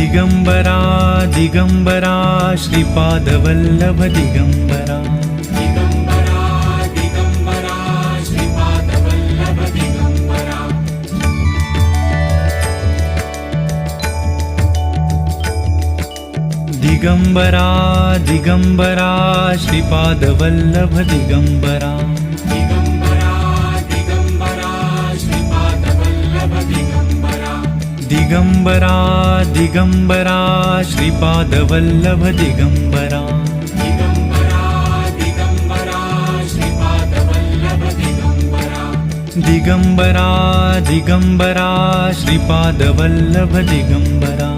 Digambara Digambara Shripadvallabh Digambara Digambara Digambara Shripadvallabh Digambara Digambara Digambara Shripadvallabh Digambara Digambara Digambara Shripadvallabh Digambara Digambara Digambara Shripadvallabh Digambara Digambara Digambara Shripadvallabh Digambara Digambara Digambara Shripadvallabh Digambara